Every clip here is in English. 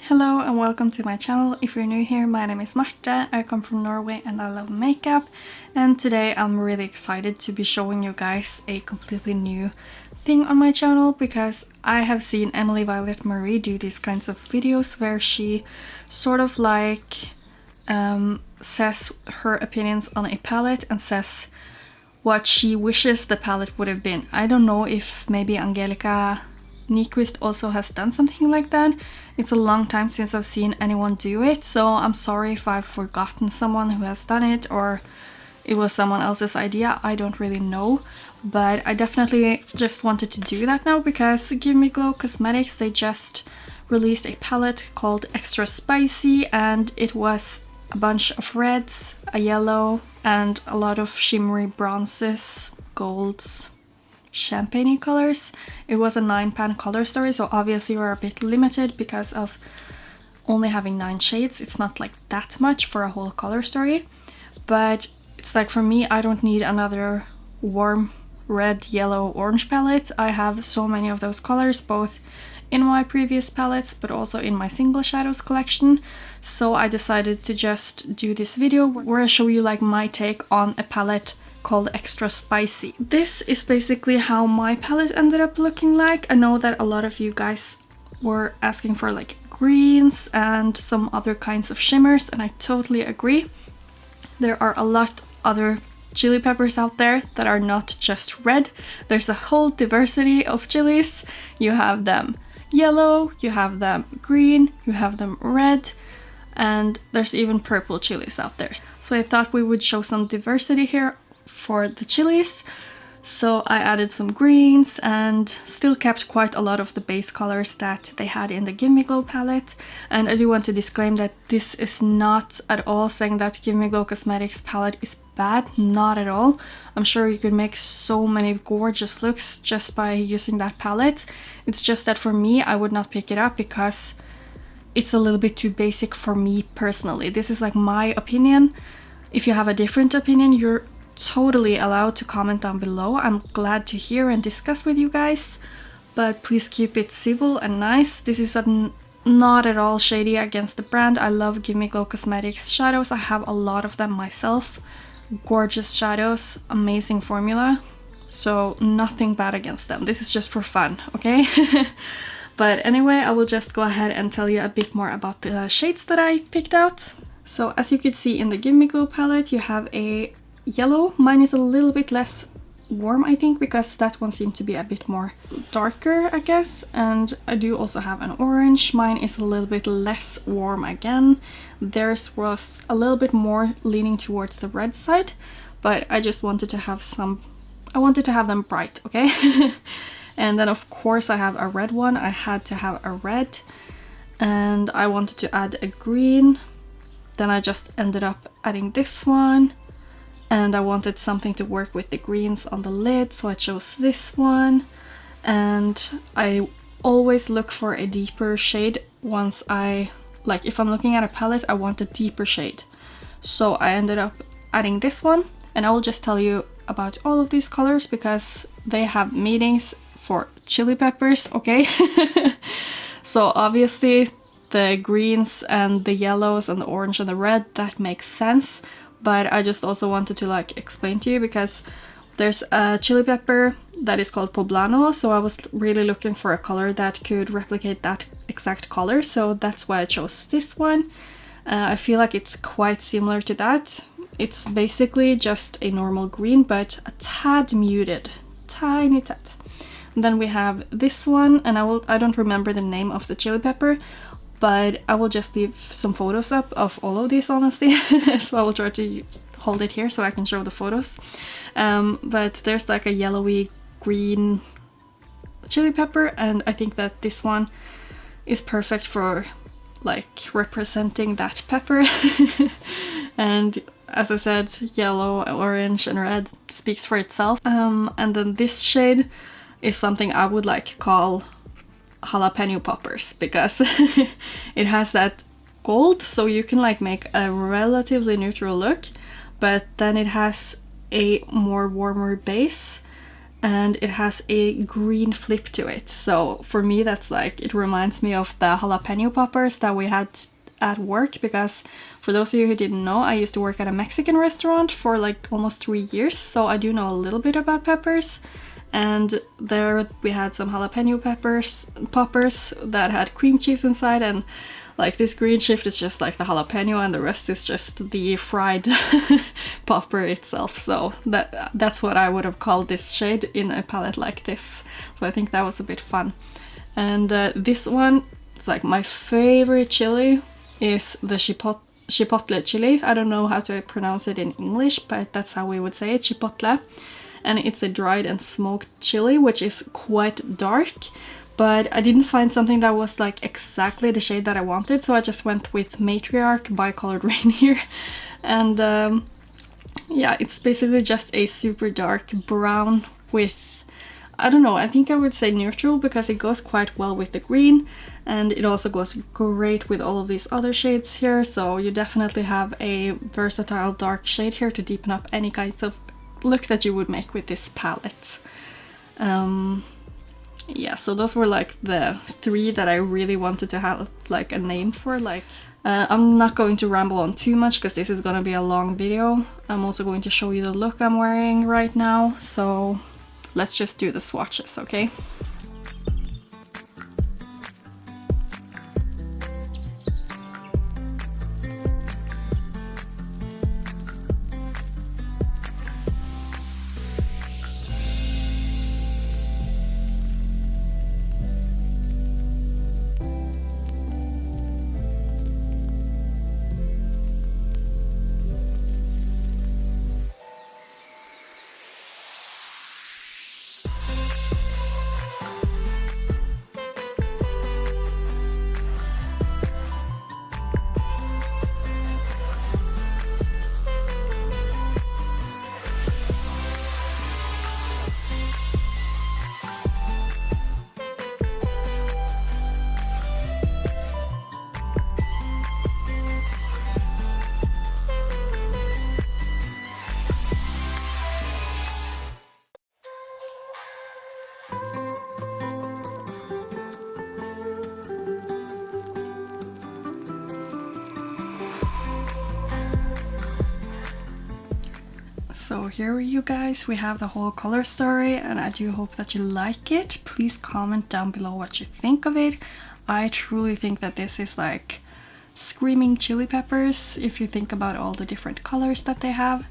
Hello and welcome to my channel. If you're new here, my name is Marte, I come from Norway and I love makeup, and today I'm really excited to be showing you guys a completely new thing on my channel because I have seen Emily Violet Marie do these kinds of videos where she sort of like says her opinions on a palette and says what she wishes the palette would have been. I don't know if maybe Angelica Nyquist also has done something like that. It's a long time since I've seen anyone do it, so I'm sorry if I've forgotten someone who has done it or it was someone else's idea. I don't really know, but I definitely just wanted to do that now because Give Me Glow Cosmetics, they just released a palette called Extra Spicy, and it was a bunch of reds, a yellow, and a lot of shimmery bronzes, golds, champagne colors. It was a 9-pan color story, so obviously we're a bit limited because of only having 9 shades. It's not like that much for a whole color story, but it's like for me, I don't need another warm red, yellow, orange palette. I have so many of those colors both in my previous palettes but also in my single shadows collection, so I decided to just do this video where I show you like my take on a palette called Extra Spicy. This is basically how my palette ended up looking like. I know that a lot of you guys were asking for like greens and some other kinds of shimmers, and I totally agree. There are a lot other chili peppers out there that are not just red. There's a whole diversity of chilies. You have them yellow, you have them green, you have them red, and there's even purple chilies out there. So I thought we would show some diversity here for the chilies. So I added some greens and still kept quite a lot of the base colors that they had in the Give Me Glow palette. And I do want to disclaim that this is not at all saying that Give Me Glow Cosmetics palette is bad, not at all. I'm sure you could make so many gorgeous looks just by using that palette. It's just that for me, I would not pick it up because it's a little bit too basic for me personally. This is like my opinion. If you have a different opinion, you're totally allowed to comment down below. I'm glad to hear and discuss with you guys, but please keep it civil and nice. This is not at all shady against the brand. I love Give Me Glow Cosmetics shadows. I have a lot of them myself. Gorgeous shadows, amazing formula, so nothing bad against them. This is just for fun, okay? But anyway, I will just go ahead and tell you a bit more about the shades that I picked out. So as you could see in the Give Me Glow palette, you have a yellow. Mine is a little bit less warm, I think, because that one seemed to be a bit more darker, I guess. And I do also have an orange. Mine is a little bit less warm again. Theirs was a little bit more leaning towards the red side, but I just wanted to have some, I wanted to have them bright, okay? And then of course I have a red one. I had to have a red, and I wanted to add a green. Then I just ended up adding this one. And I wanted something to work with the greens on the lid, so I chose this one. And I always look for a deeper shade once if I'm looking at a palette, I want a deeper shade. So I ended up adding this one, and I will just tell you about all of these colors because they have meanings for chili peppers, okay? So obviously the greens and the yellows and the orange and the red, that makes sense. But I just also wanted to like explain to you because there's a chili pepper that is called Poblano, so I was really looking for a color that could replicate that exact color, so that's why I chose this one. I feel like it's quite similar to that. It's basically just a normal green but a tad muted, tiny tad. And then we have this one, and I don't remember the name of the chili pepper, but I will just leave some photos up of all of these, honestly. So I will try to hold it here so I can show the photos. But there's like a yellowy green chili pepper, and I think that this one is perfect for like representing that pepper. And as I said, yellow, orange and red speaks for itself. And then this shade is something I would like call jalapeno poppers because it has that gold, so you can like make a relatively neutral look, but then it has a more warmer base and it has a green flip to it. So for me, that's like, it reminds me of the jalapeno poppers that we had at work, because for those of you who didn't know, I used to work at a Mexican restaurant for like almost 3 years, so I do know a little bit about peppers. And there we had some jalapeno poppers that had cream cheese inside, and like this green shift is just like the jalapeno and the rest is just the fried popper itself. So that's what I would have called this shade in a palette like this. So I think that was a bit fun. And this one, it's like my favorite chili is the chipotle chili. I don't know how to pronounce it in English, but that's how we would say it, chipotle. And it's a dried and smoked chili, which is quite dark, but I didn't find something that was like exactly the shade that I wanted, so I just went with Matriarch by Colored Raine here. And yeah, it's basically just a super dark brown with, I don't know, I think I would say neutral, because it goes quite well with the green, and it also goes great with all of these other shades here. So you definitely have a versatile dark shade here to deepen up any kinds of look that you would make with this palette. Yeah, so those were like the 3 that I really wanted to have like a name for. Like I'm not going to ramble on too much because this is gonna be a long video. I'm also going to show you the look I'm wearing right now, so let's just do the swatches, okay? So here you guys, we have the whole color story, and I do hope that you like it. Please comment down below what you think of it. I truly think that this is like screaming chili peppers if you think about all the different colors that they have,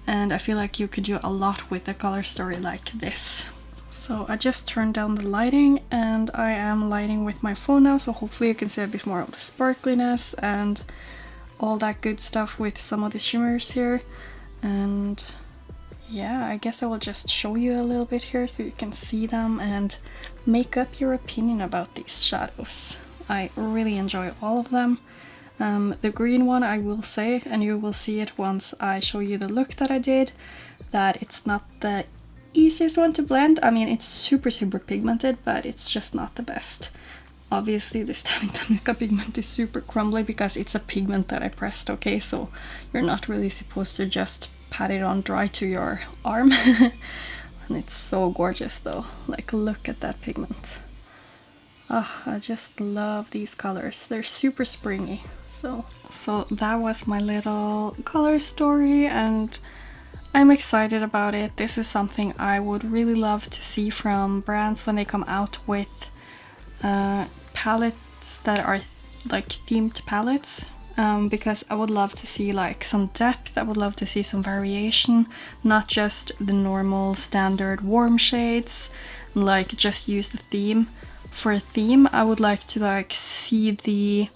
and I feel like you could do a lot with a color story like this. So I just turned down the lighting, and I am lighting with my phone now, so hopefully you can see a bit more of the sparkliness and all that good stuff with some of the shimmers here. And yeah, I guess I will just show you a little bit here so you can see them and make up your opinion about these shadows. I really enjoy all of them. The green one, I will say, and you will see it once I show you the look that I did, that it's not the easiest one to blend. I mean, it's super pigmented, but it's just not the best. Obviously this Tanuka pigment is super crumbly because it's a pigment that I pressed, okay? So you're not really supposed to just pat it on dry to your arm. And it's so gorgeous though. Like, look at that pigment. Ah, I just love these colors. They're super springy. So that was my little color story, and I'm excited about it. This is something I would really love to see from brands when they come out with palettes that are like themed palettes, because I would love to see like some depth. I would love to see some variation, not just the normal standard warm shades, like just use the theme for a theme. I would like to like see the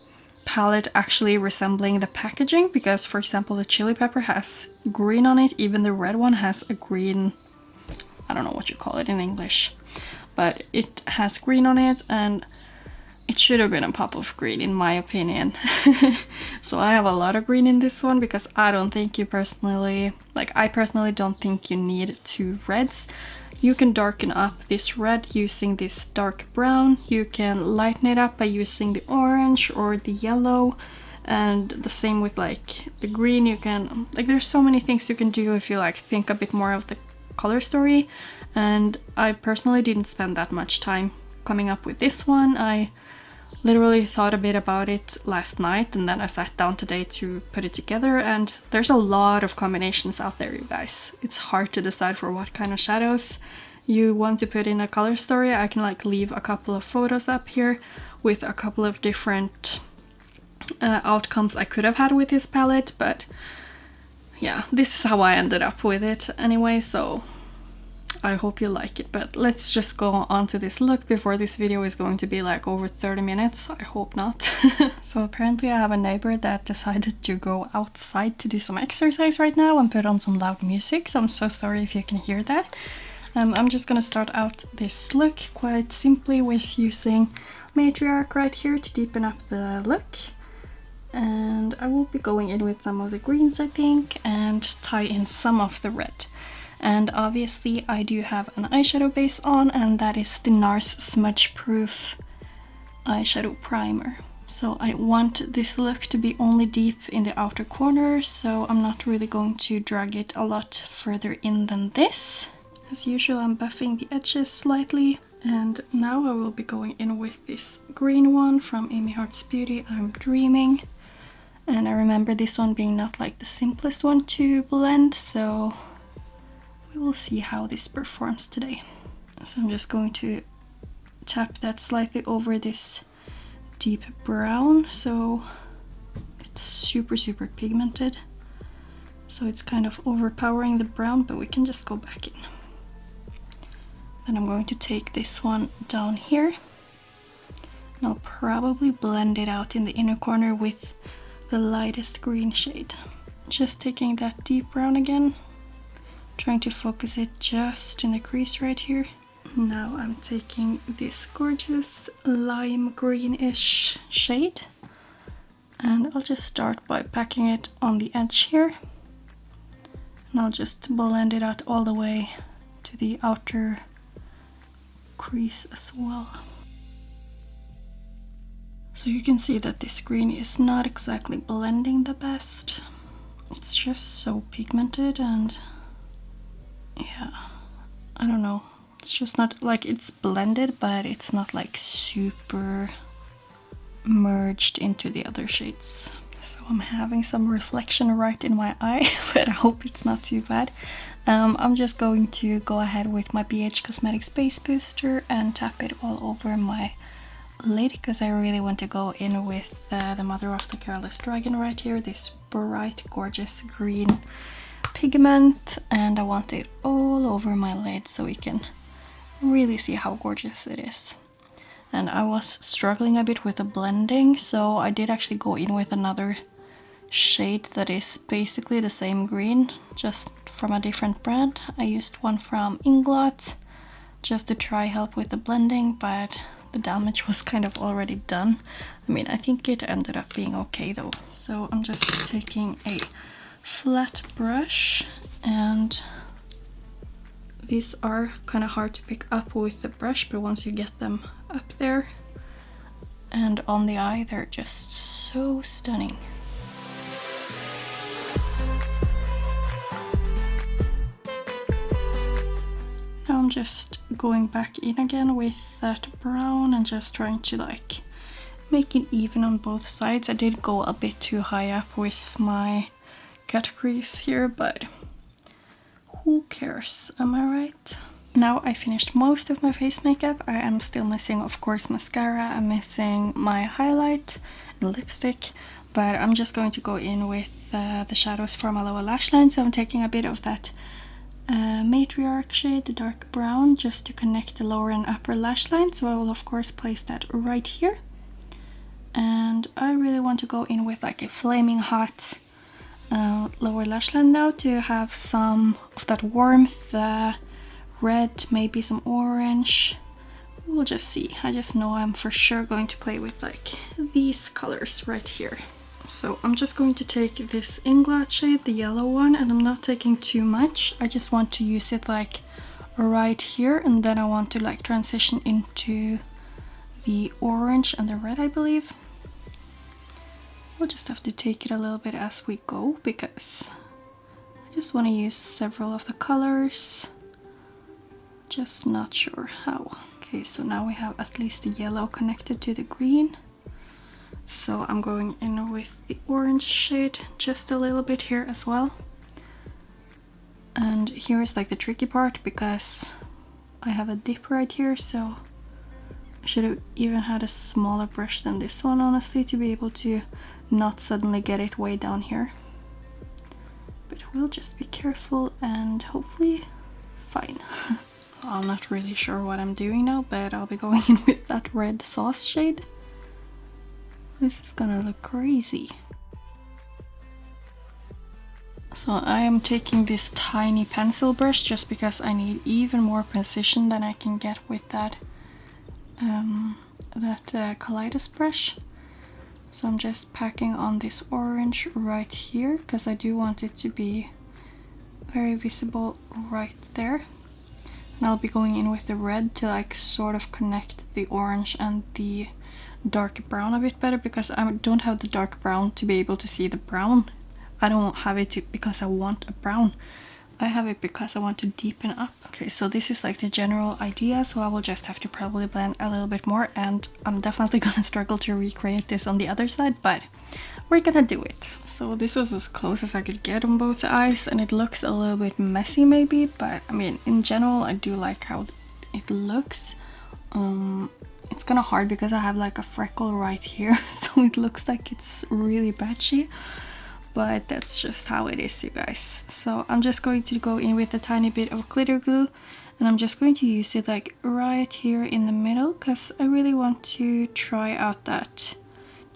palette actually resembling the packaging, because for example the chili pepper has green on it, even the red one has a green, I don't know what you call it in English, but it has green on it, and it should have been a pop of green in my opinion. So I have a lot of green in this one because I don't think you personally, like I personally don't think you need 2 reds. You can darken up this red using this dark brown, you can lighten it up by using the orange or the yellow, and the same with like the green. You can, like, there's so many things you can do if you like think a bit more of the color story. And I personally didn't spend that much time coming up with this one. I literally thought a bit about it last night and then I sat down today to put it together, and there's a lot of combinations out there, you guys. It's hard to decide for what kind of shadows you want to put in a color story. I can like leave a couple of photos up here with a couple of different outcomes I could have had with this palette, but yeah, this is how I ended up with it anyway, so I hope you like it. But let's just go on to this look before this video is going to be like over 30 minutes. I hope not. So apparently I have a neighbor that decided to go outside to do some exercise right now and put on some loud music, so I'm so sorry if you can hear that. I'm just gonna start out this look quite simply with using Matriarch right here to deepen up the look. And I will be going in with some of the greens, I think, and tie in some of the red. And obviously I do have an eyeshadow base on, and that is the NARS Smudge Proof eyeshadow primer. So I want this look to be only deep in the outer corner, so I'm not really going to drag it a lot further in than this. As usual, I'm buffing the edges slightly. And now I will be going in with this green one from Amy Hart's Beauty, I'm Dreaming. And I remember this one being not like the simplest one to blend, so we will see how this performs today. So I'm just going to tap that slightly over this deep brown, so it's super pigmented. So it's kind of overpowering the brown, but we can just go back in. Then I'm going to take this one down here, and I'll probably blend it out in the inner corner with the lightest green shade. Just taking that deep brown again, trying to focus it just in the crease right here. Now I'm taking this gorgeous lime greenish shade, and I'll just start by packing it on the edge here, and I'll just blend it out all the way to the outer crease as well. So you can see that this green is not exactly blending the best. It's just so pigmented, and yeah, I don't know. It's just not like it's blended, but it's not like super merged into the other shades. So I'm having some reflection right in my eye, but I hope it's not too bad. I'm just going to go ahead with my BH Cosmetics Base Booster and tap it all over my lid, because I really want to go in with the Mother of the Careless Dragon right here, this bright gorgeous green pigment, and I want it all over my lid so we can really see how gorgeous it is. And I was struggling a bit with the blending, so I did actually go in with another shade that is basically the same green, just from a different brand. I used one from Inglot just to try help with the blending, but the damage was kind of already done. I mean, I think it ended up being okay though. So I'm just taking a flat brush, and these are kind of hard to pick up with the brush, but once you get them up there and on the eye, they're just so stunning. Now I'm just going back in again with that brown and just trying to like make it even on both sides. I did go a bit too high up with my cut crease here, but who cares, am I right? Now I finished most of my face makeup. I am still missing, of course, mascara. I'm missing my highlight and lipstick, but I'm just going to go in with the shadows for my lower lash line. So I'm taking a bit of that Matriarch shade, the dark brown, just to connect the lower and upper lash line. So I will of course place that right here. And I really want to go in with like a flaming hot lower lash line now to have some of that warmth, red, maybe some orange. We'll just see. I just know I'm for sure going to play with like these colors right here. So I'm just going to take this Inglot shade, the yellow one, and I'm not taking too much. I just want to use it like right here, and then I want to like transition into the orange and the red, I believe. We'll just have to take it a little bit as we go, because I just want to use several of the colors. just not sure how. Okay, so now we have at least the yellow connected to the green. So I'm going in with the orange shade just a little bit here as well. And here is like the tricky part because I have a dip right here, so I should have even had a smaller brush than this one, honestly, to be able to not suddenly get it way down here. But we'll just be careful and hopefully fine. I'm not really sure what I'm doing now, but I'll be going in with that red sauce shade. This is gonna look crazy. So I am taking this tiny pencil brush just because I need even more precision than I can get with that Kaleidos brush. So I'm just packing on this orange right here because I do want it to be very visible right there. And I'll be going in with the red to like sort of connect the orange and the dark brown a bit better, because I don't have the dark brown to be able to see the brown. I don't have it because I want a brown. I have it because I want to deepen up. Okay, so this is like the general idea, so I will just have to probably blend a little bit more, and I'm definitely gonna struggle to recreate this on the other side, but we're gonna do it. So this was as close as I could get on both eyes, and it looks a little bit messy maybe, but I mean, in general, I do like how it looks. It's kind of hard because I have like a freckle right here, so it looks like it's really patchy, but that's just how it is, you guys. So I'm just going to go in with a tiny bit of glitter glue, and I'm just going to use it like right here in the middle because I really want to try out that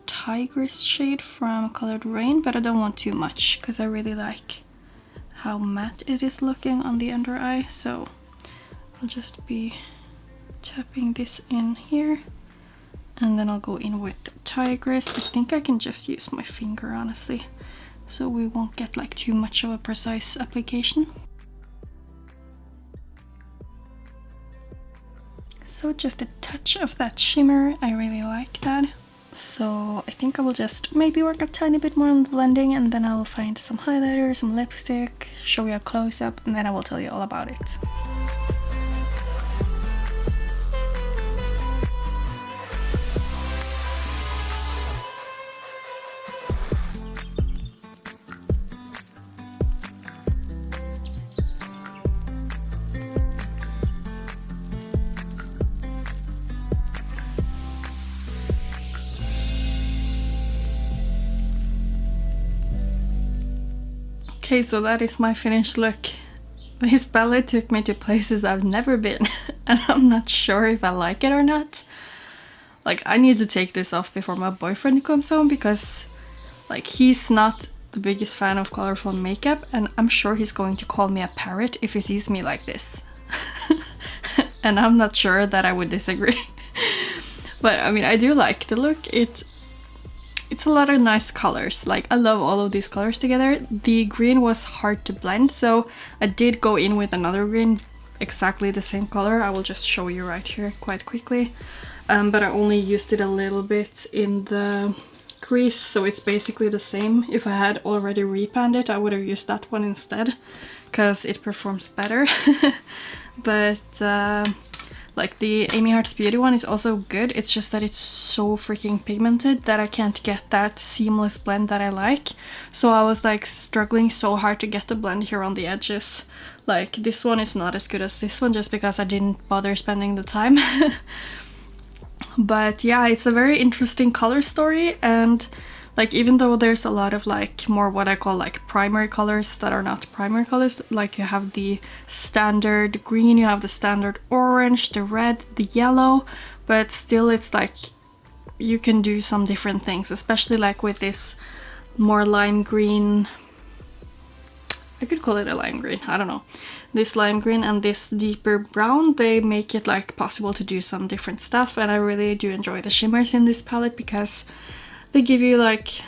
Tigress shade from colored Raine, but I don't want too much because I really like how matte it is looking on the under eye. So I'll just be tapping this in here, and then I'll go in with Tigress. I think I can just use my finger, honestly, so we won't get like too much of a precise application. So just a touch of that shimmer, I really like that. So I think I will just maybe work a tiny bit more on the blending, and then I will find some highlighter, some lipstick, show you a close-up, and then I will tell you all about it. Okay, so that is my finished look. This palette took me to places I've never been, and I'm not sure if I like it or not. Like, I need to take this off before my boyfriend comes home, because like, he's not the biggest fan of colorful makeup, and I'm sure he's going to call me a parrot if he sees me like this. And I'm not sure that I would disagree. But I mean, I do like the look. It's a lot of nice colors. Like, I love all of these colors together. The green was hard to blend, so I did go in with another green, exactly the same color. I will just show you right here quite quickly. But I only used it a little bit in the crease, so it's basically the same. If I had already repanned it, I would have used that one instead, because it performs better. But like, the Amy Heart's Beauty one is also good. It's just that it's so freaking pigmented that I can't get that seamless blend that I like. So I was like struggling so hard to get the blend here on the edges. Like, this one is not as good as this one just because I didn't bother spending the time. But yeah, it's a very interesting color story, and like, even though there's a lot of like more what I call like primary colors that are not primary colors, like you have the standard green, you have the standard orange, the red, the yellow, but still it's like you can do some different things, especially like with this more lime green. I could call it a lime green, I don't know. This lime green and this deeper brown, they make it like possible to do some different stuff, and I really do enjoy the shimmers in this palette because they give you like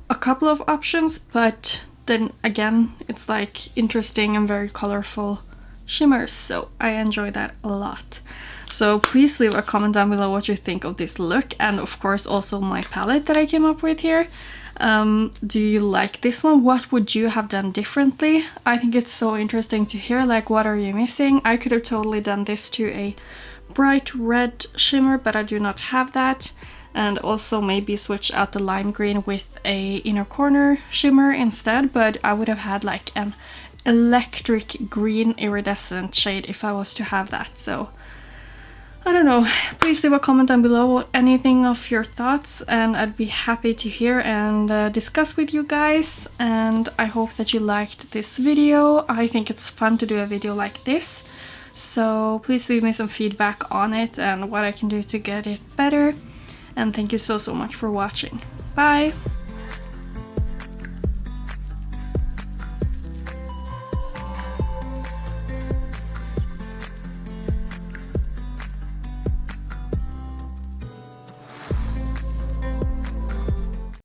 a couple of options, but then again, it's like interesting and very colorful shimmers, so I enjoy that a lot. So please leave a comment down below what you think of this look, and of course also my palette that I came up with here. Do you like this one? What would you have done differently? I think it's so interesting to hear, like, what are you missing? I could have totally done this to a bright red shimmer, but I do not have that. And also maybe switch out the lime green with a inner corner shimmer instead, but I would have had like an electric green iridescent shade if I was to have that. So I don't know, please leave a comment down below anything of your thoughts, and I'd be happy to hear and discuss with you guys. And I hope that you liked this video. I think it's fun to do a video like this, so please leave me some feedback on it and what I can do to get it better. And thank you so much for watching. Bye!